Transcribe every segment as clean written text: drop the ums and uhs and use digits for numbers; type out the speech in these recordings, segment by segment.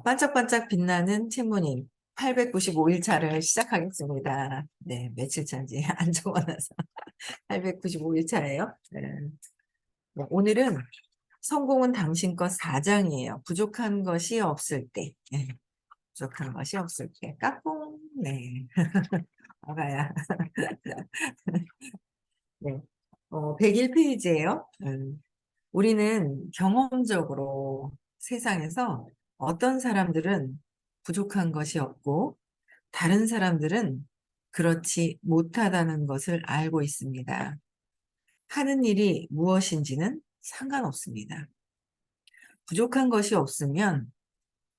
반짝반짝 빛나는 친구님, 895일 차를 시작하겠습니다. 네, 며칠 차인지 안 적어놔서 895일 차예요. 네. 오늘은 성공은 당신 것 4장이에요. 부족한 것이 없을 때. 네, 부족한 것이 없을 때. 까꿍. 네. 아가야. 네. 101페이지예요. 우리는 경험적으로 세상에서 어떤 사람들은 부족한 것이 없고 다른 사람들은 그렇지 못하다는 것을 알고 있습니다. 하는 일이 무엇인지는 상관없습니다. 부족한 것이 없으면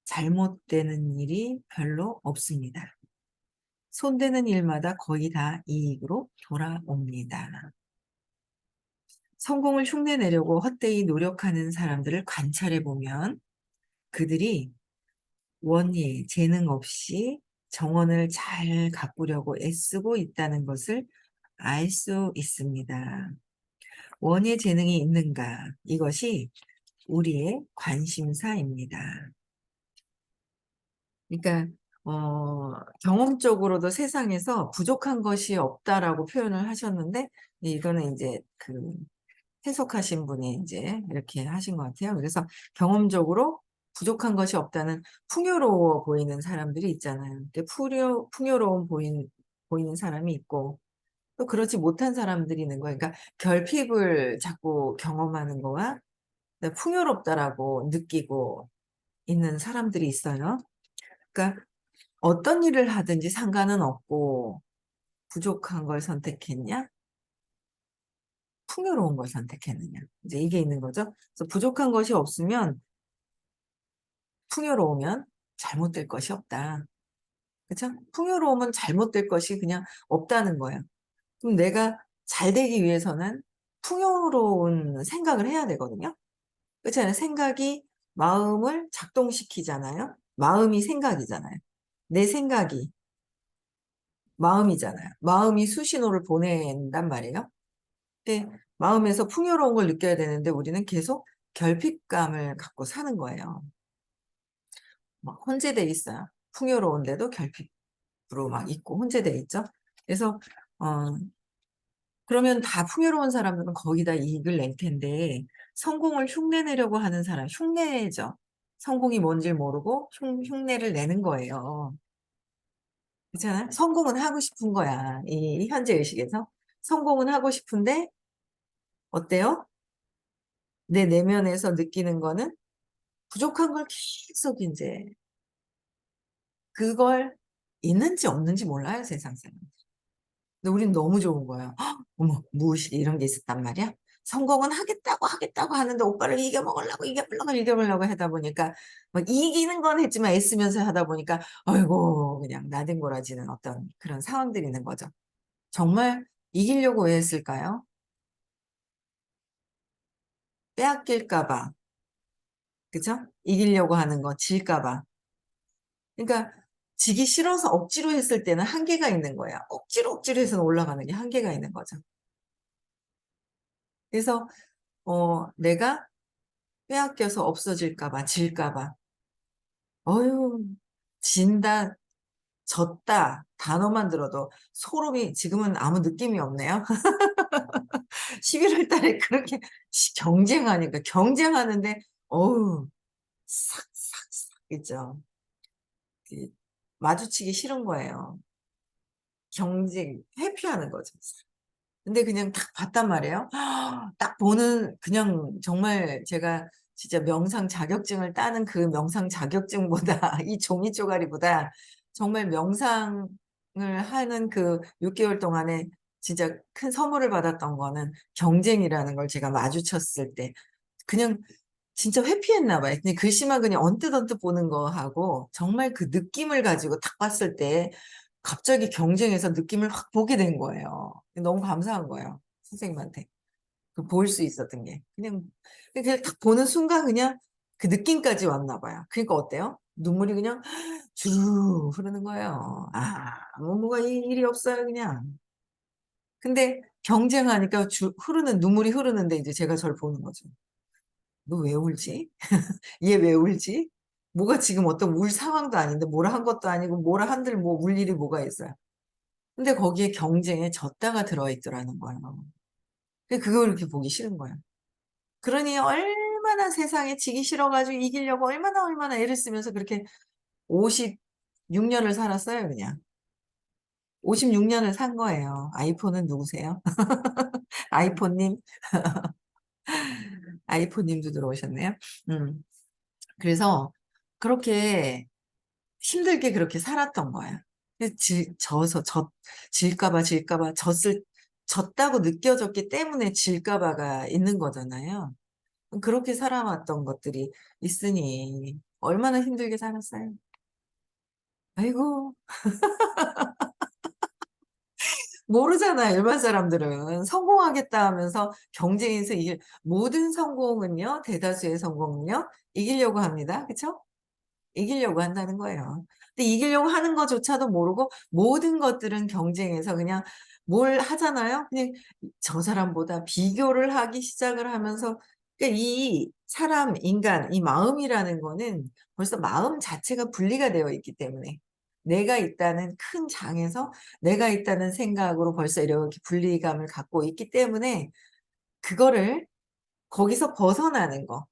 잘못되는 일이 별로 없습니다. 손대는 일마다 거의 다 이익으로 돌아옵니다. 성공을 흉내내려고 헛되이 노력하는 사람들을 관찰해 보면 그들이 원예, 재능 없이 정원을 잘 가꾸려고 애쓰고 있다는 것을 알 수 있습니다. 원예 재능이 있는가? 이것이 우리의 관심사입니다. 그러니까 경험적으로도 세상에서 부족한 것이 없다라고 표현을 하셨는데 이거는 이제 그 해석하신 분이 이제 이렇게 하신 것 같아요. 그래서 경험적으로 부족한 것이 없다는 풍요로워 보이는 사람들이 있잖아요. 근데 풍요로운 보이는 사람이 있고 또 그렇지 못한 사람들이 있는 거예요. 그러니까 결핍을 자꾸 경험하는 거와 풍요롭다라고 느끼고 있는 사람들이 있어요. 그러니까 어떤 일을 하든지 상관은 없고 부족한 걸 선택했냐? 풍요로운 걸 선택했느냐? 이제 이게 있는 거죠. 그래서 부족한 것이 없으면 풍요로우면 잘못될 것이 없다. 그렇죠? 풍요로우면 잘못될 것이 그냥 없다는 거예요. 그럼 내가 잘 되기 위해서는 풍요로운 생각을 해야 되거든요. 그렇잖아요. 생각이 마음을 작동시키잖아요. 마음이 생각이잖아요. 내 생각이 마음이잖아요. 마음이 수신호를 보낸단 말이에요. 근데 마음에서 풍요로운 걸 느껴야 되는데 우리는 계속 결핍감을 갖고 사는 거예요. 막 혼재돼 있어요. 풍요로운데도 결핍으로 막 있고 혼재돼 있죠. 그래서 그러면 다 풍요로운 사람들은 거기다 이익을 낼 텐데 성공을 흉내내려고 하는 사람, 흉내죠. 성공이 뭔지 모르고 흉내를 내는 거예요. 그렇잖아요. 성공은 하고 싶은 거야. 이 현재 의식에서. 성공은 하고 싶은데 어때요? 내 내면에서 느끼는 거는 부족한 걸 계속 이제 그걸 있는지 없는지 몰라요, 세상 사람. 근데 우린 너무 좋은 거예요. 헉, 어머, 무의식에 이런 게 있었단 말이야? 성공은 하겠다고 하는데 오빠를 이겨보려고 하다 보니까 막 이기는 건 했지만 애쓰면서 하다 보니까 아이고 그냥 나뒹굴어지는 어떤 그런 상황들이 있는 거죠. 정말 이기려고 왜 했을까요? 빼앗길까 봐. 그죠? 이기려고 하는 거 질까 봐. 그러니까 지기 싫어서 억지로 했을 때는 한계가 있는 거야. 억지로 해서 올라가는 게 한계가 있는 거죠. 그래서 내가 빼앗겨서 없어질까 봐, 질까 봐. 어휴, 진다, 졌다 단어만 들어도 소름이 지금은 아무 느낌이 없네요. 11월 달에 그렇게 경쟁하니까 경쟁하는데 어우, 싹싹싹 있죠. 그 마주치기 싫은 거예요. 경쟁, 회피하는 거죠. 근데 그냥 딱 봤단 말이에요. 딱 보는, 그냥 정말 제가 진짜 명상 자격증을 따는 그 명상 자격증보다, 이 종이 쪼가리보다 정말 명상을 하는 그 6개월 동안에 진짜 큰 선물을 받았던 거는 경쟁이라는 걸 제가 마주쳤을 때 그냥 진짜 회피했나 봐요. 근데 글씨만 그냥 언뜻 보는 거하고 정말 그 느낌을 가지고 딱 봤을 때 갑자기 경쟁에서 느낌을 확 보게 된 거예요. 너무 감사한 거예요. 선생님한테. 그 볼 수 있었던 게. 그냥 딱 보는 순간 그냥 그 느낌까지 왔나 봐요. 그러니까 어때요? 눈물이 그냥 주르르 흐르는 거예요. 뭐가 일이 없어요, 그냥. 근데 경쟁하니까 흐르는, 눈물이 흐르는데 이제 제가 저를 보는 거죠. 너 왜 울지? 얘 왜 울지? 뭐가 지금 어떤 울 상황도 아닌데 뭐라 한 것도 아니고 뭐라 한들 뭐 울 일이 뭐가 있어요. 근데 거기에 경쟁에 졌다가 들어있더라는 거예요. 그걸 이렇게 보기 싫은 거예요. 그러니 얼마나 세상에 지기 싫어가지고 이기려고 얼마나 애를 쓰면서 그렇게 56년을 살았어요, 그냥. 56년을 산 거예요. 아이폰은 누구세요? 아이폰님? 아이폰님도 들어오셨네요. 음. 그래서 그렇게 힘들게 그렇게 살았던 거야. 질까봐 졌다고 느껴졌기 때문에 질까봐가 있는 거잖아요. 그렇게 살아왔던 것들이 있으니 얼마나 힘들게 살았어요. 아이고, 모르잖아요. 일반 사람들은 성공하겠다 하면서 경쟁에서 모든 성공은요, 대다수의 성공은요, 이기려고 합니다. 그쵸? 이기려고 한다는 거예요. 근데 이기려고 하는 것조차도 모르고 모든 것들은 경쟁에서 그냥 뭘 하잖아요. 그냥 저 사람보다 비교를 하기 시작을 하면서, 그러니까 이 사람, 인간, 이 마음이라는 거는 벌써 마음 자체가 분리가 되어 있기 때문에 내가 있다는 큰 장에서 내가 있다는 생각으로 벌써 이렇게 분리감을 갖고 있기 때문에 그거를 거기서 벗어나는 거,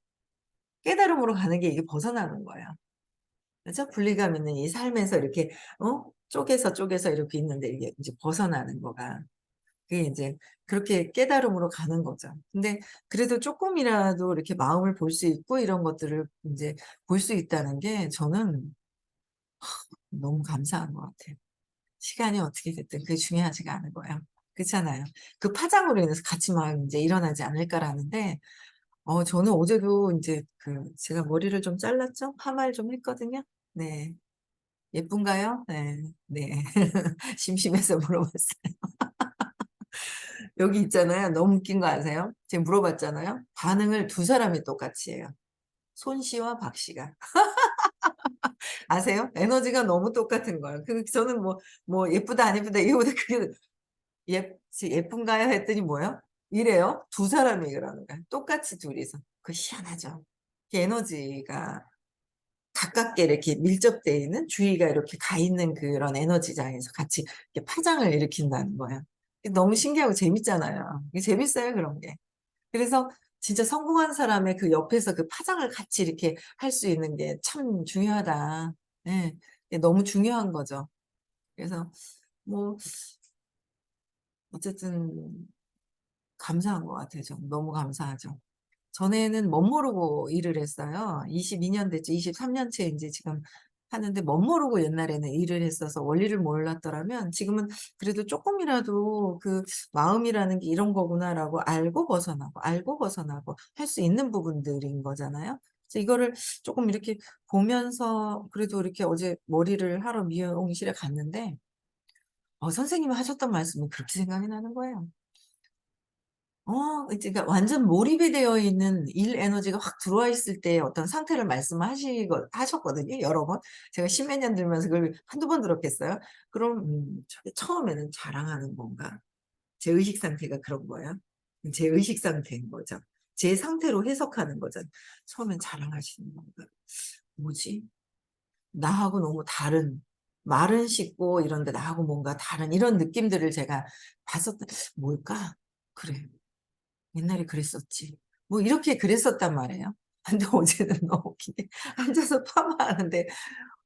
깨달음으로 가는 게 이게 벗어나는 거예요. 그죠? 분리감 있는 이 삶에서 이렇게 쪼개서 이렇게 있는데 이게 이제 벗어나는 거가 그게 인제 그렇게 깨달음으로 가는 거죠. 근데 그래도 쪼끔이라도 이렇게 마음을 볼 수 있고 이런 것들을 인제 볼 수 있다는 게 저는 너무 감사한 것 같아요. 시간이 어떻게 됐든 그게 중요하지가 않은 거예요. 그렇잖아요. 그 파장으로 인해서 같이 막 인제 일어나지 않을까라는데 저는 어제도 인제 제가 머리를 좀 잘랐죠? 파마를 좀 했거든요. 네. 예쁜가요? 네. 네. 심심해서 물어봤어요. 여기 있잖아요. 너무 웃긴 거 아세요? 제가 물어봤잖아요. 반응을 두 사람이 똑같이 해요. 손 씨와 박 씨가. 아세요? 에너지가 너무 똑같은 거예요. 저는 뭐 예쁘다 안 예쁘다 이거보다 그게 예쁜가요? 했더니 뭐예요? 이래요. 두 사람이 그러는 거예요. 똑같이 둘이서. 희한하죠. 그 에너지가 가깝게 이렇게 밀접되어 있는 주위가 이렇게 가 있는 그런 에너지장에서 같이 이렇게 파장을 일으킨다는 거예요. 너무 신기하고 재밌잖아요. 이게 재밌어요, 그런 게. 그래서 진짜 성공한 사람의 그 옆에서 그 파장을 같이 이렇게 할 수 있는 게 참 중요하다. 예. 이게 너무 중요한 거죠. 그래서 뭐 어쨌든 감사한 것 같아요. 저는 너무 감사하죠. 전에는 멋모르고 일을 했어요. 22년 됐죠. 23 년째 인제 지금 하는데 멋모르고 옛날에는 일을 했어서 원리를 몰랐더라면 지금은 그래도 쪼끔이라도 '마음이라는 게 이런 거구나.'라고 알고 벗어나고 할 수 있는 부분들인 거잖아요. 그래서 이거를 쪼끔 이렇게 보면서 그래도 이렇게 어제 머리를 하러 미용실에 갔는데 선생님이 하셨던 말씀이 그렇게 생각이 나는 거예요. 이제 그러니까 완전 몰입이 되어 있는 일 에너지가 확 들어와 있을 때의 어떤 상태를 하셨거든요, 여러 번. 제가 십몇 년 들면서 그걸 한두 번 들었겠어요? 그럼 저게 처음에는 자랑하는 건가? 제 의식 상태가 그런 거예요. 제 의식 상태인 거죠. 제 상태로 해석하는 거잖아요. 처음엔 자랑하시는 건가? 뭐지? 나하고 너무 다른, 말은 쉽고 이런데 나하고 뭔가 다른 이런 느낌들을 제가 봤었던 '뭘까? 그래. 옛날에 그랬었지.' 뭐 이렇게 그랬었단 말이에요. 근데 어제는 너무 웃기게 앉아서 파마하는데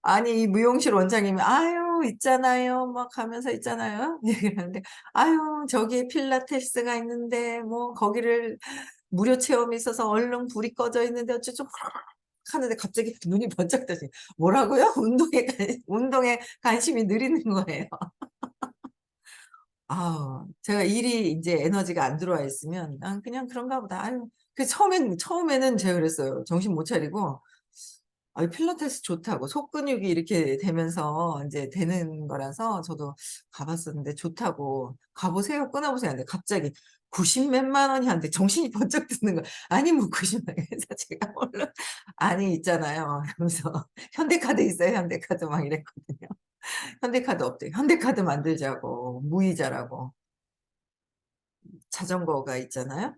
아니 이 미용실 원장님이 "아유 있잖아요." 막 하면서 "있잖아요." 얘기를 하는데 "아유 저기에 필라테스가 있는데 뭐 거기를 무료 체험이 있어서 얼른 불이 꺼져 있는데 어쩌고" 하는데 갑자기 눈이 번쩍 뜨시 "뭐라고요?" 운동에 관심이 느리는 거예요. 제가 일이 인제 에너지가 안 들어와 있으면 '아 그냥 그런가 보다.' 아유 처음에는 제가 그랬어요. 정신 못 차리고 필라테스 좋다고 속 근육이 이렇게 되면서 인제 되는 거라서 저도 가 봤었는데 좋다고 "가 보세요. 끊어 보세요." 하는데 갑자기 90 몇만 원이 하는데 정신이 번쩍 드는 거야. 아니 뭐 90만 원 그래서 제가 얼른 "아니 있잖아요." 이러면서 "현대카드 있어요, 현대카드." 막 이랬거든요. 현대카드 없대요. 현대카드 만들자고 무이자라고. 자전거가 있잖아요.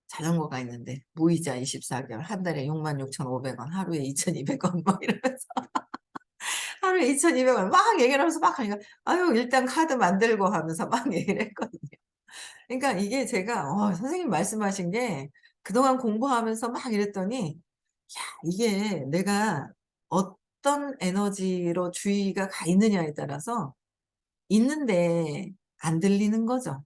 자전거가 있는데 무이자 24개월 한 달에 66,500원 하루에 2,200원 막 이러면서 하루에 2,200원 막 얘기를 하면서 막 하니까 "아유 일단 카드 만들고." 하면서 막 얘기를 했거든요. 그러니까 이게 제가 선생님 말씀하신 게 그동안 공부하면서 막 이랬더니 야 이게 내가 어떤 에너지로 주의가 가 있느냐에 따라서 있는데 안 들리는 거죠.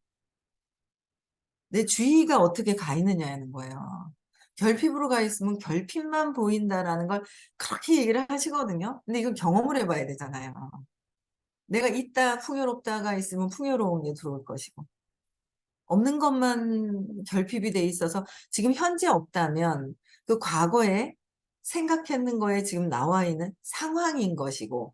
내 주의가 어떻게 가 있느냐는 거예요. "결핍으로 가 있으면 결핍만 보인다."라는 걸 그렇게 얘기를 하시거든요. 근데 이건 경험을 해 봐야 되잖아요. 내가 있다 풍요롭다가 있으면 풍요로운 게 들어올 것이고 없는 것만 결핍이 돼 있어서 지금 현재 없다면 그 과거에 생각했는 거에 지금 나와 있는 상황인 것이고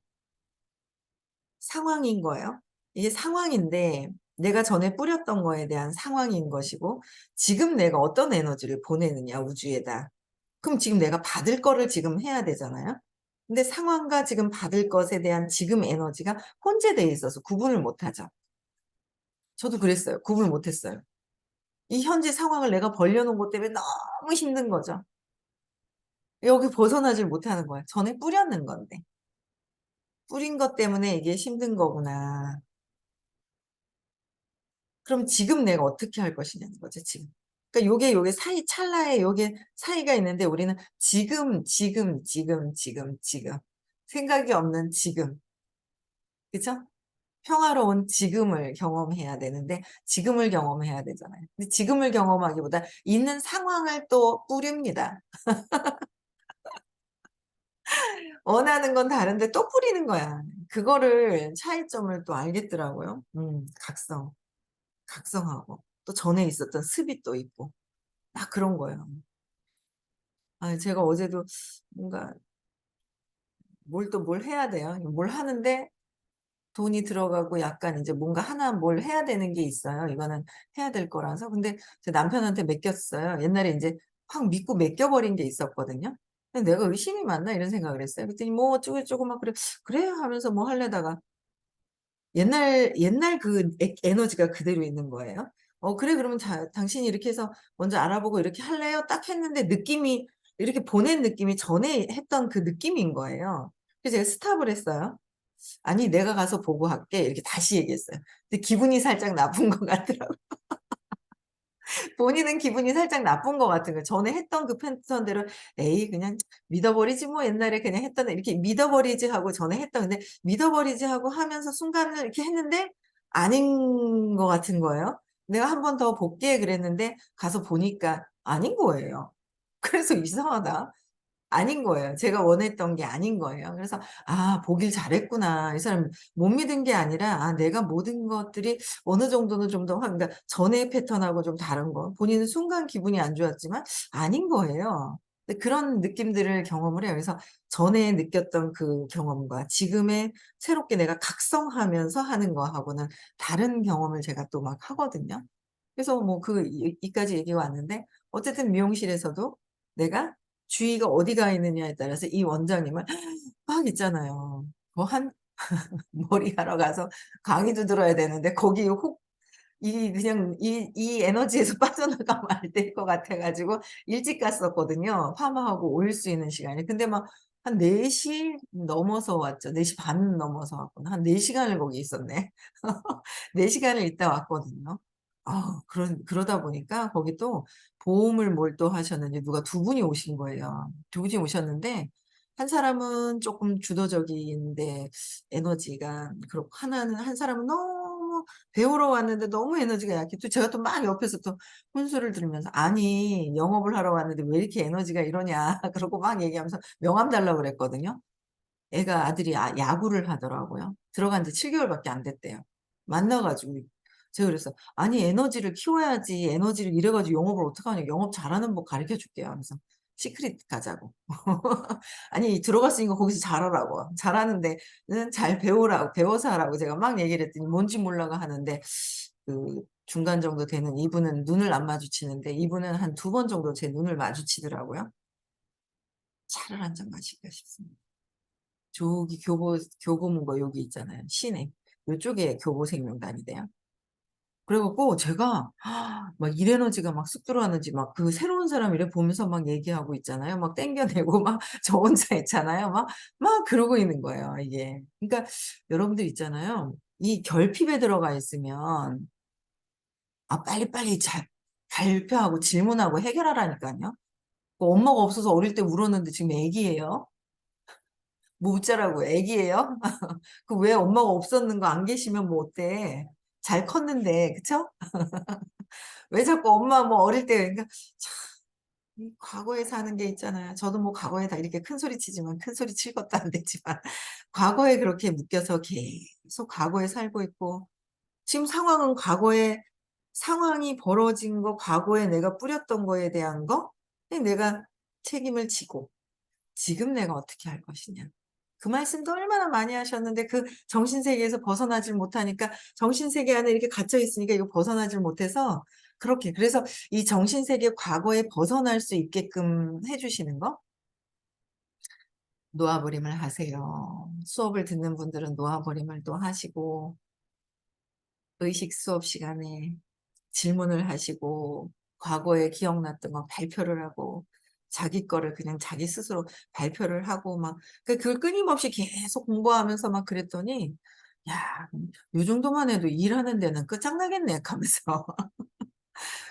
상황인 거예요. 이게 상황인데 내가 전에 뿌렸던 거에 대한 상황인 것이고 지금 내가 어떤 에너지를 보내느냐 우주에다. 그럼 지금 내가 받을 거를 지금 해야 되잖아요. 근데 상황과 지금 받을 것에 대한 지금 에너지가 혼재돼 있어서 구분을 못 하죠. 저도 그랬어요. 구분을 못 했어요. 이 현재 상황을 내가 벌려 놓은 것 때문에 너무 힘든 거죠. 여기 벗어나질 못하는 거예요. 전에 뿌렸는 건데. '뿌린 것 때문에 이게 힘든 거구나.' 그럼 지금 내가 어떻게 할 것이냐는 거죠 지금. 그러니까 요게 사이 찰나에 요게 사이가 있는데 우리는 지금, 지금, 지금, 지금, 지금. 생각이 없는 지금. 그죠? 평화로운 지금을 경험해야 되는데 지금을 경험해야 되잖아요. 근데 지금을 경험하기보다 있는 상황을 또 뿌립니다. 원하는 건 다른데 또 뿌리는 거야. 그거를 차이점을 또 알겠더라고요. 각성. 각성하고 또 전에 있었던 습이 또 있고 막 그런 거예요. 제가 어제도 뭔가 뭘 해야 돼요. 뭘 하는데 돈이 들어가고 약간 이제 뭔가 하나 뭘 해야 되는 게 있어요. 이거는 해야 될 거라서. 근데 제 남편한테 맡겼어요. 옛날에 인제 확 믿고 맡겨 버린 게 있었거든요. 근데 '내가 의심이 많나?' 이런 생각을 했어요. 그랬더니 뭐 어쩌고저쩌고 막 그래 "그래." 하면서 뭐 하려다가 옛날 그 에너지가 그대로 있는 거예요. 그래 그러면 자 당신이 이렇게 해서 먼저 알아보고 이렇게 할래요?" 딱 했는데 느낌이 이렇게 보낸 느낌이 전에 했던 그 느낌인 거예요. 그래서 제가 스톱을 했어요. "아니 내가 가서 보고할게." 이렇게 다시 얘기했어요. 근데 기분이 살짝 나쁜 것 같더라고요. 본인은 기분이 살짝 나쁜 것 같은 거예요. 전에 했던 그 패턴대로 '에이 그냥 믿어 버리지 뭐 옛날에 그냥 했던 애.' 이렇게 믿어 버리지 하고 전에 했던 근데 믿어 버리지 하고 하면서 순간을 이렇게 했는데 아닌 것 같은 거예요. "내가 한 번 더 볼게." 그랬는데 가서 보니까 아닌 거예요. 그래서 '이상하다.' 아닌 거예요. 제가 원했던 게 아닌 거예요. 그래서 '아 보길 잘했구나.' 이 사람 못 믿은 게 아니라 내가 모든 것들이 어느 정도는 좀 더 그러니까 전의 패턴하고 좀 다른 거. 본인은 순간 기분이 안 좋았지만 아닌 거예요. 근데 그런 느낌들을 경험을 해요. 그래서 전에 느꼈던 그 경험과 지금의 새롭게 내가 각성하면서 하는 거하고는 다른 경험을 제가 또 막 하거든요. 그래서 뭐 이까지 얘기가 왔는데 어쨌든 미용실에서도 내가 주의가 어디 가 있느냐에 따라서 이 원장님을 막 있잖아요. 뭐 한 머리하러 가서 강의도 들어야 되는데 거기 혹 이 그냥 이 에너지에서 빠져나가면 안 될 것 같아 가지고 일찍 갔었거든요, 파마하고 올 수 있는 시간이. 근데 막 한 4시 넘어서 왔죠. 4시 반 넘어서 왔구나. 한 4 시간을 거기 있었네. 4 시간을 있다 왔거든요. 그러다 보니까 거기 또 보험을 뭘 또 하셨는지 누가 두 분이 오신 거예요. 두 분이 오셨는데 한 사람은 쪼끔 주도적인데 에너지가 그렇고 하나는 한 사람은 너무 배우러 왔는데 너무 에너지가 약해 또 제가 또 막 옆에서 또 훈수를 들으면서 "아니 영업을 하러 왔는데 왜 이렇게 에너지가 이러냐." 그러고 막 얘기하면서 명함 달라고 그랬거든요. 아들이 야구를 하더라고요. 들어간 지 7 개월밖에 안 됐대요. 만나 가지고 제가 그랬어요. "아니 에너지를 키워야지 에너지를 이래 가지고 영업을 어떡하냐. 영업 잘하는 법 가르쳐 줄게요." 하면서 시크릿 가자고. 아니 들어갔으니까 거기서 잘하라고. 잘하는데는 잘 배우라고 배워서 하라고 제가 막 얘기를 했더니 뭔지 몰라가 하는데 그 중간 정도 되는 이분은 눈을 안 마주치는데 이분은 한 2번 정도 제 눈을 마주치더라고요. 차를 한 잔 마실까 싶습니다. 저기 교보문고 여기 있잖아요. 시내. 요쪽에 교보생명단이대요. 그래 갖고 제가 막 일 에너지가 막 쑥 들어왔는지 막 그 새로운 사람 이렇게 보면서 막 얘기하고 있잖아요. 막 땡겨내고 막 저 혼자 있잖아요. 막 그러고 있는 거예요 이게. 그러니까 여러분들 있잖아요. 이 결핍에 들어가 있으면 빨리빨리 잘 발표하고 질문하고 해결하라니깐요. 그 엄마가 없어서 어릴 때 울었는데 지금 애기예요. 뭐 웃자라고요. 애기예요? 그 왜 엄마가 없었는 거 안 계시면 뭐 어때. 잘 컸는데. 그쵸? 왜 자꾸 엄마 뭐 어릴 때 그러니까 참 이 과거에 사는 게 있잖아요. 저도 뭐 과거에 다 이렇게 큰 소리 치지만 큰 소리 칠 것도 안 되지만 과거에 그렇게 묶여서 계속 과거에 살고 있고 지금 상황은 과거에 상황이 벌어진 거 과거에 내가 뿌렸던 거에 대한 거 내가 책임을 지고 지금 내가 어떻게 할 것이냐. 그 말씀도 얼마나 많이 하셨는데 그 정신세계에서 벗어나질 못하니까 정신세계 안에 이렇게 갇혀 있으니까 이거 벗어나질 못해서 그렇게 그래서 이 정신세계 과거에 벗어날 수 있게끔 해 주시는 거 놓아버림을 하세요. 수업을 듣는 분들은 놓아버림을 또 하시고 의식 수업 시간에 질문을 하시고 과거에 기억났던 거 발표를 하고 자기 거를 그냥 자기 스스로 발표를 하고 막 그걸 끊임없이 계속 공부하면서 막 그랬더니 '야 요 정도만 해도 일하는 데는 끝장나겠네.' 하면서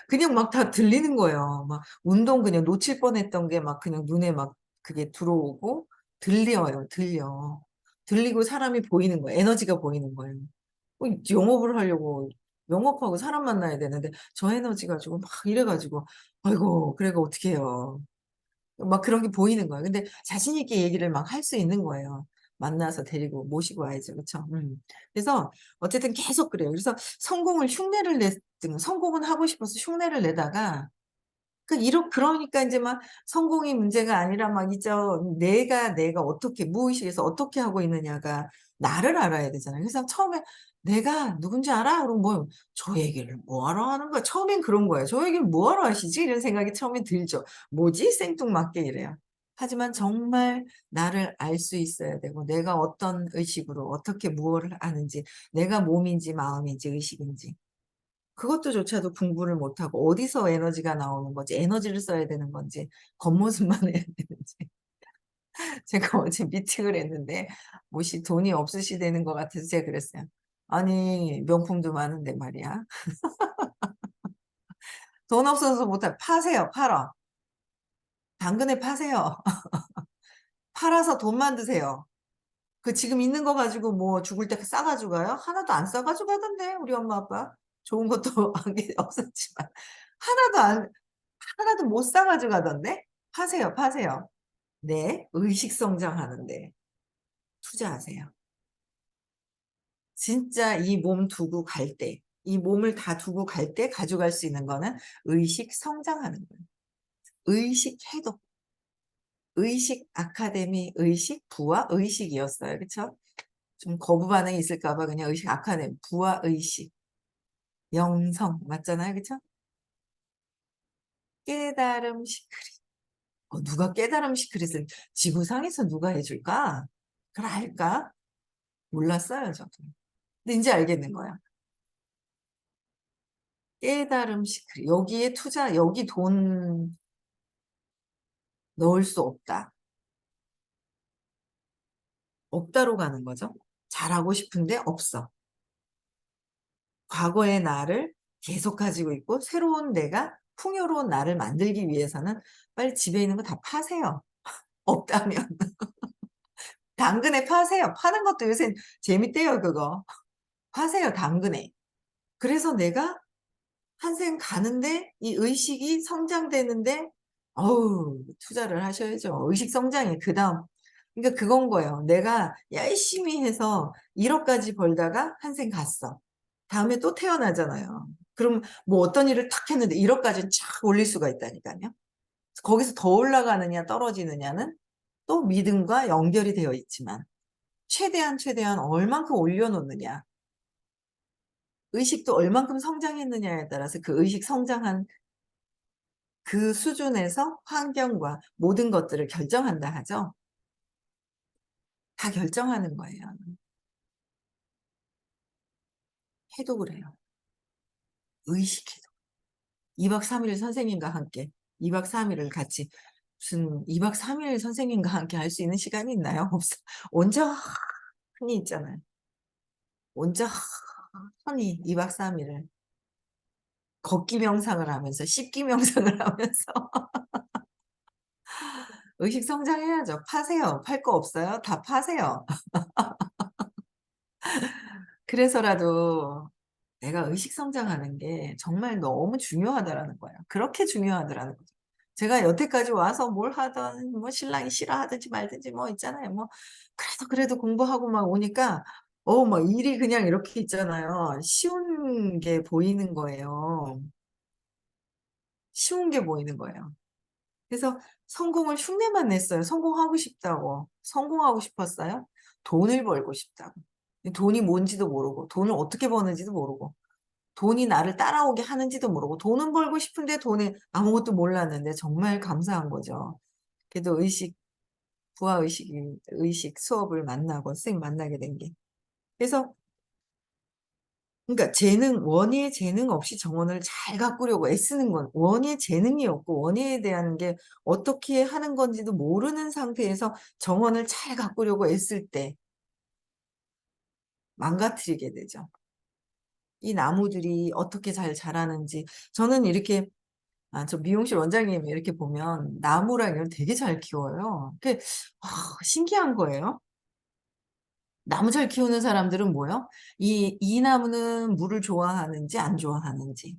그냥 막 다 들리는 거예요. 막 운동 그냥 놓칠 뻔했던 게 막 그냥 눈에 막 그게 들어오고 들려요, 들려. 들리고 사람이 보이는 거예요. 에너지가 보이는 거예요. 영업을 하려고 영업하고 사람 만나야 되는데 저 에너지 가지고 막 이래 가지고 아이고 그래가 어떡해요. 막 그런 게 보이는 거예요. 근데 자신 있게 얘기를 막 할 수 있는 거예요. 만나서 데리고 모시고 와야죠. 그쵸? 그래서 어쨌든 계속 그래요. 그래서 성공을 흉내를 냈든 성공은 하고 싶어서 흉내를 내다가 그러니까 인제 막 성공이 문제가 아니라 막 있죠. 내가 어떻게 무의식에서 어떻게 하고 있느냐가 나를 알아야 되잖아요. 그래서 처음에 '내가 누군지 알아?' 그러면 뭐 '저 얘기를 뭐하러 하는 거야?' 처음엔 그런 거예요. '저 얘기를 뭐하러 하시지?' 이런 생각이 처음엔 들죠. '뭐지?' 생뚱맞게 이래요. 하지만 정말 나를 알 수 있어야 되고 내가 어떤 의식으로 어떻게 무엇을 하는지 내가 몸인지 마음인지 의식인지 그것도 조차도 공부를 못하고 어디서 에너지가 나오는 건지 에너지를 써야 되는 건지 겉모습만 해야 되는지. 제가 어제 미팅을 했는데 뭐시 돈이 없으시다는 것 같아서 제가 그랬어요. "아니 명품도 많은데 말이야. 돈 없어서 못해 파세요, 팔어. 당근에 파세요. 팔아서 돈 만드세요. 그 지금 있는 거 가지고 뭐 죽을 때 싸 가지고 가요? 하나도 안 싸 가지고 가던데 우리 엄마 아빠. 좋은 것도 안 게 없었지만 하나도 안 하나도 못 싸 가지고 가던데. 파세요, 파세요. 네. 의식 성장하는 데 투자하세요. 진짜 이 몸 두고 갈 때, 이 몸을 다 두고 갈 때 가져갈 수 있는 거는 의식 성장하는 거예요. 의식 해독, 의식 아카데미, 의식 부와 의식이었어요. 그쵸? 좀 거부 반응이 있을까 봐 그냥 의식 아카데미, 부와 의식, 영성 맞잖아요. 그쵸? 깨달음 시크릿. 누가 깨달음 시크릿을 지구상에서 누가 해 줄까? 그걸 알까? 몰랐어요 저도. 근데 인제 알겠는 거야. 깨달음 시크릿. 여기에 투자 여기 돈 넣을 수 없다. 없다로 가는 거죠. 잘하고 싶은데 없어. 과거의 나를 계속 가지고 있고 새로운 내가 풍요로운 나를 만들기 위해서는 빨리 집에 있는 거 다 파세요. 없다면. 당근에 파세요. 파는 것도 요새 재밌대요 그거. 파세요 당근에. 그래서 내가 한생 가는데 이 의식이 성장되는데 어우 투자를 하셔야죠. 의식 성장이 그다음 그러니까 그건 거예요. 내가 열심히 해서 1억 까지 벌다가 한생 갔어. 다음에 또 태어나잖아요. 그럼 뭐 어떤 일을 탁 했는데 1억 까지는 쫙 올릴 수가 있다니깐요. 거기서 더 올라가느냐 떨어지느냐는 또 믿음과 연결이 되어 있지만 최대한 얼만큼 올려 놓느냐 의식도 얼만큼 성장했느냐에 따라서 그 의식 성장한 그 수준에서 환경과 모든 것들을 결정한다 하죠. 다 결정하는 거예요. 해독을 해요. 의식해도 2박 3일 선생님과 함께 2박 3 일을 같이 무슨 2박 3일 선생님과 함께 할 수 있는 시간이 있나요? 없어. 온전히 있잖아요. 온전히 2박 3 일을 걷기 명상을 하면서 씹기 명상을 하면서 의식 성장해야죠. 파세요. 팔 거 없어요? 다 파세요. 그래서라도 내가 의식 성장하는 게 정말 너무 중요하다라는 거예요. 그렇게 중요하더라는 거죠. 제가 여태까지 와서 뭘 하든 뭐 신랑이 싫어하든지 말든지 뭐 있잖아요. 뭐 그래도 공부하고 막 오니까 막 일이 그냥 이렇게 있잖아요. 쉬운 게 보이는 거예요. 쉬운 게 보이는 거예요. 그래서 성공을 흉내만 냈어요. 성공하고 싶다고. 성공하고 싶었어요? 돈을 벌고 싶다고. 돈이 뭔지도 모르고 돈을 어떻게 버는지도 모르고 돈이 나를 따라오게 하는지도 모르고 돈은 벌고 싶은데 돈에 아무것도 몰랐는데 정말 감사한 거죠. 그래도 의식 수업을 만나고 선생님 만나게 된 게. 그래서 그러니까 원예 재능 없이 정원을 잘 가꾸려고 애쓰는 건 원예 재능이 없고 원예에 대한 게 어떻게 하는 건지도 모르는 상태에서 정원을 잘 가꾸려고 애쓸 때 망가뜨리게 되죠. 이 나무들이 어떻게 잘 자라는지 저는 이렇게 저 미용실 원장님 이렇게 보면 나무랑 이런 되게 잘 키워요. 신기한 거예요. 나무 잘 키우는 사람들은 뭐요? 이 나무는 물을 좋아하는지 안 좋아하는지,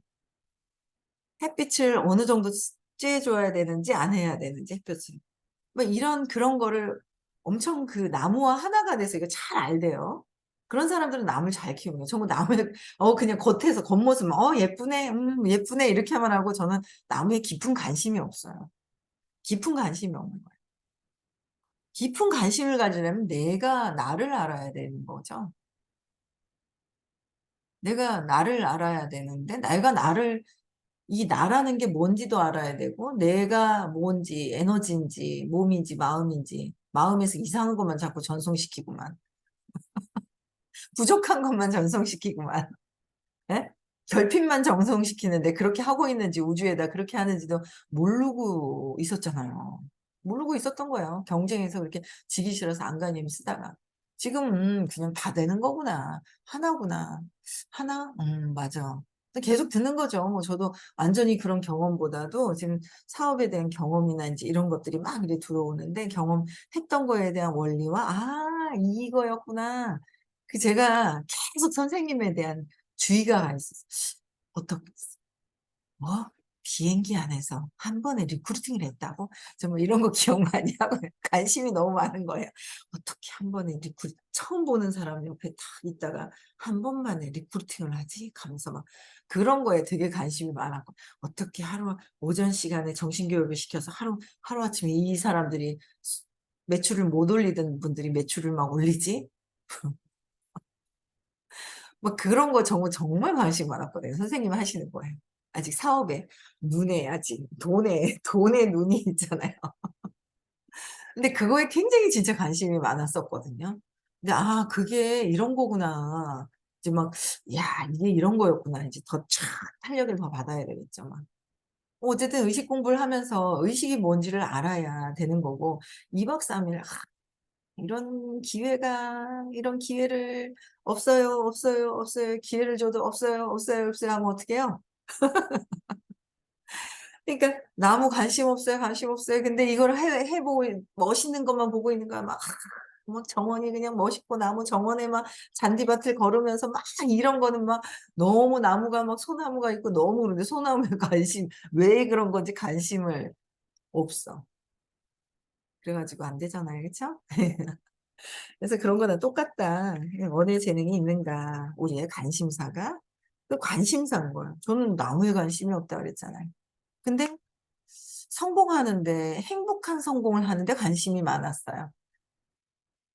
햇빛을 어느 정도 쬐 줘야 되는지 안 해야 되는지 햇볕을. 뭐 이런 그런 거를 엄청 그 나무와 하나가 돼서 이거 잘 알대요. 그런 사람들은 나무를 잘 키우는 거예요. 정말 나무에 그냥 겉에서 겉모습만 예쁘네. 예쁘네." 이렇게만 하고 저는 나무에 깊은 관심이 없어요. 깊은 관심이 없는 거예요. 깊은 관심을 가지려면 내가 나를 알아야 되는 거죠. 내가 나를 알아야 되는데 내가 나를 이 나라는 게 뭔지도 알아야 되고 내가 뭔지 에너지인지 몸인지 마음인지 마음에서 이상한 것만 자꾸 전송시키고만 부족한 것만 전송시키고만 예? 결핍만 정성시키는데 그렇게 하고 있는지 우주에다 그렇게 하는지도 모르고 있었잖아요. 모르고 있었던 거예요. 경쟁에서 그렇게 지기 싫어서 안간힘 쓰다가. 지금 그냥 다 되는 거구나. 하나구나. 하나? 맞아. 계속 듣는 거죠. 뭐 저도 완전히 그런 경험보다도 지금 사업에 대한 경험이나 인제 이런 것들이 막 이렇게 들어오는데 경험했던 거에 대한 원리와 '아 이거였구나.' 제가 계속 선생님에 대한 주의가 가 있었어요. 어떻게 뭐? 비행기 안에서 한 번에 리크루팅을 했다고? 정말 이런 거 기억 많이 하고 관심이 너무 많은 거예요. 어떻게 한 번에 처음 보는 사람 옆에 딱 있다가 한 번만에 리크루팅을 하지? 하면서 막 그런 거에 되게 관심이 많았고 어떻게 오전 시간에 정신 교육을 시켜서 하루아침에 이 사람들이 매출을 못 올리던 분들이 매출을 막 올리지? 막 그런 거 정말 관심 많았거든요. 선생님이 하시는 거에. 아직 사업에 눈에 아직 돈에 눈이 있잖아요. 근데 그거에 굉장히 진짜 관심이 많았었거든요. 근데 '아 그게 이런 거구나.' 이제 막 '야 이게 이런 거였구나.' 이제 더 촥 탄력을 더 받아야 되겠죠 막. 어쨌든 의식 공부를 하면서 의식이 뭔지를 알아야 되는 거고 2박 3일 이런 기회를 "없어요, 없어요, 없어요. 기회를 줘도 없어요, 없어요, 없어요." 하면 어떡해요? 그러니까 "나무 관심 없어요, 관심 없어요." 근데 이걸 해 보고 멋있는 것만 보고 있는 거야. 막 정원이 그냥 멋있고 나무 정원에 막 잔디밭을 걸으면서 막 이런 거는 막 너무 나무가 막 소나무가 있고 너무 그런데 소나무에 관심 왜 그런 건지 관심을 없어. 그래 가지고 안 되잖아요. 그쵸? 그래서 그런 거는 똑같다. 원의 재능이 있는가, 우리의 관심사가 관심사인 거야. 저는 나무에 관심이 없다 그랬잖아요. 근데 성공하는데 행복한 성공을 하는데 관심이 많았어요.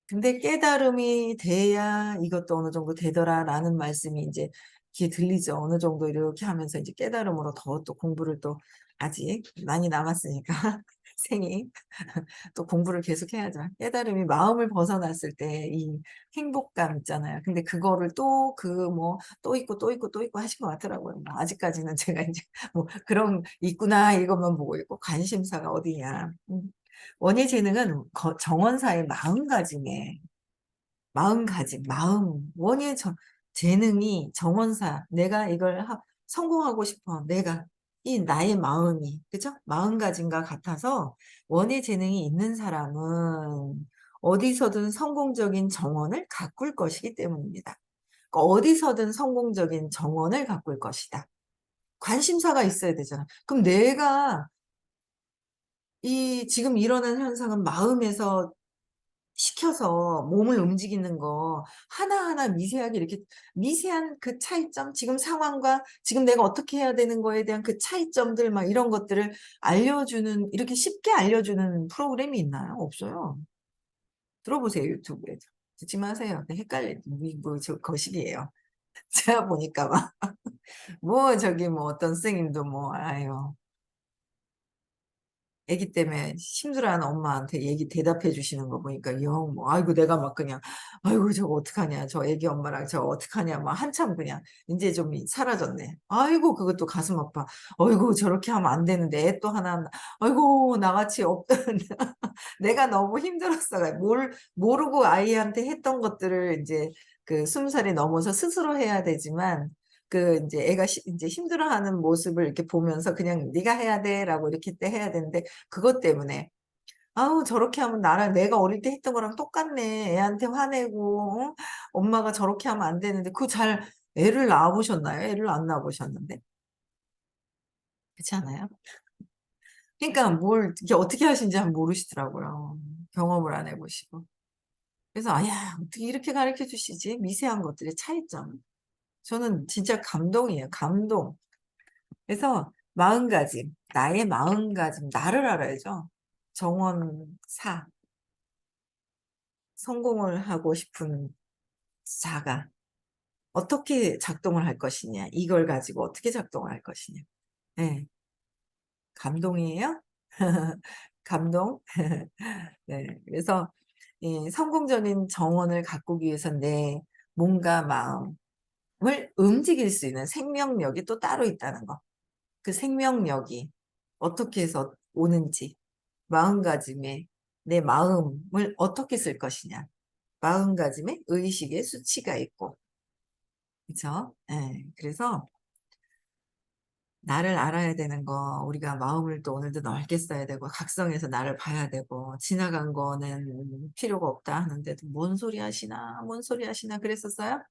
근데 깨달음이 돼야 이것도 어느 정도 되더라라는 말씀이 인제 귀에 들리죠. 어느 정도 이렇게 하면서 이제 깨달음으로 더 또 공부를 또 아직 많이 남았으니까 생이 또 공부를 계속 해야죠. 깨달음이 마음을 벗어났을 때 이 행복감 있잖아요. 근데 그거를 또 그 뭐 또 있고, 또 있고, 또 있고 하신 것 같더라고요. 뭐 아직까지는 제가 인제 뭐 '그런 있구나.' 이것만 보고 있고 관심사가 어디냐. 원예 재능은 정원사의 마음가짐에 마음가짐, 마음, 원예 재능이 정원사, 내가 이걸 성공하고 싶어. 내가 이 나의 마음이 그죠? 마음가짐과 같아서 원예 재능이 있는 사람은 어디서든 성공적인 정원을 가꿀 것이기 때문입니다. 그러니까 어디서든 성공적인 정원을 가꿀 것이다. 관심사가 있어야 되잖아. 그럼 내가 이 지금 일어나는 현상은 마음에서 시켜서 몸을 움직이는 거 하나하나 미세하게 이렇게 미세한 그 차이점, 지금 상황과 지금 내가 어떻게 해야 되는 거에 대한 그 차이점들 막 이런 것들을 알려주는, 이렇게 쉽게 알려주는 프로그램이 있나요? 없어요. 들어보세요, 유튜브에. 듣지 마세요. 헷갈려. 저 거식이에요. 제가 보니까 막 뭐 저기 뭐 어떤 선생님도 뭐 아유 아기 때문에 힘들어하는 엄마한테 얘기 대답해 주시는 거 보니까 영 뭐 아이고 내가 막 그냥 '아이고 저거 어떡하냐. 저 애기 엄마랑 저거 어떡하냐.' 막 한참 그냥 인제 좀 사라졌네. 아이고 그것도 가슴 아파. 어이구 저렇게 하면 안 되는데 애 또 하나 아이고 나같이 없던 내가 너무 힘들었어. 모르고 아이한테 했던 것들을 인제 그 20 살이 넘어서 스스로 해야 되지만 그 인제 애가 인제 힘들어하는 모습을 이렇게 보면서 그냥 "네가 해야 돼."라고 이렇게 때 해야 되는데 그것 때문에 '아우 저렇게 하면 나랑 내가 어릴 때 했던 거랑 똑같네. 애한테 화내고 어? 엄마가 저렇게 하면 안 되는데.' 그거 잘 애를 낳아 보셨나요? 애를 안 낳아 보셨는데. 그렇지 않아요? 그러니까 뭘 이게 어떻게 하시는지 잘 모르시더라고요. 경험을 안 해 보시고. 그래서 '아 야 어떻게 이렇게 가르쳐 주시지?' 미세한 것들의 차이점. 저는 진짜 감동이에요, 감동. 그래서 마음가짐, 나의 마음가짐, 나를 알아야죠. 정원사, 성공을 하고 싶은 자가 어떻게 작동을 할 것이냐, 이걸 가지고 어떻게 작동을 할 것이냐. 예. 감동이에요? 감동? 네. 그래서 이 성공적인 정원을 가꾸기 위해서 내 몸과 마음을 움직일 수 있는 생명력이 또 따로 있다는 거. 그 생명력이 어떻게 해서 오는지, 마음가짐에 내 마음을 어떻게 쓸 것이냐. 마음가짐에 의식의 수치가 있고. 그쵸? 예. 그래서 나를 알아야 되는 거, 우리가 마음을 또 오늘도 넓게 써야 되고 각성해서 나를 봐야 되고 지나간 거는 필요가 없다 하는데도 "뭔 소리 하시나, 뭔 소리 하시나." 그랬었어요?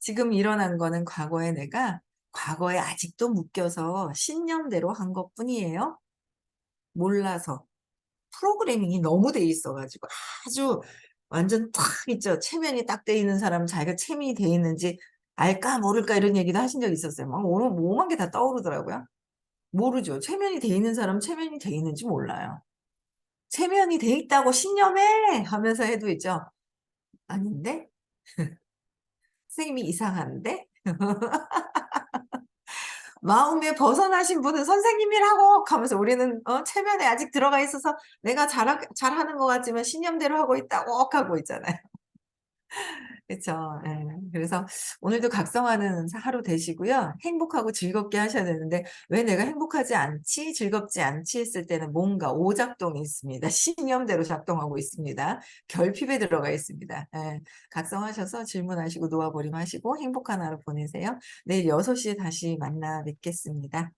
지금 일어난 거는 과거에 내가 과거에 아직도 묶여서 신념대로 한 것뿐이에요. 몰라서. 프로그래밍이 너무 돼 있어 가지고 아주 완전 탁 있죠. 체면이 딱 돼 있는 사람은 자기가 체면이 돼 있는지 알까 모를까 이런 얘기도 하신 적이 있었어요. 막 오만 오만 게 다 떠오르더라고요. 모르죠. 체면이 돼 있는 사람은 체면이 돼 있는지 몰라요. "체면이 돼 있다고 신념해." 하면서 해도 있죠. "아닌데? 선생님이 이상한데?" 마음에 벗어나신 분은 "선생님이라고." 하면서 우리는 체면에 아직 들어가 있어서 내가 잘하는 것 같지만 신념대로 하고 있다고 하고 있잖아요. 그쵸. 예. 그래서 오늘도 각성하는 하루 되시고요. 행복하고 즐겁게 하셔야 되는데 '왜 내가 행복하지 않지? 즐겁지 않지?' 했을 때는 뭔가 오작동이 있습니다. 신념대로 작동하고 있습니다. 결핍에 들어가 있습니다. 예. 각성하셔서 질문하시고 놓아 버림하시고 행복한 하루 보내세요. 내일 6 시에 다시 만나 뵙겠습니다.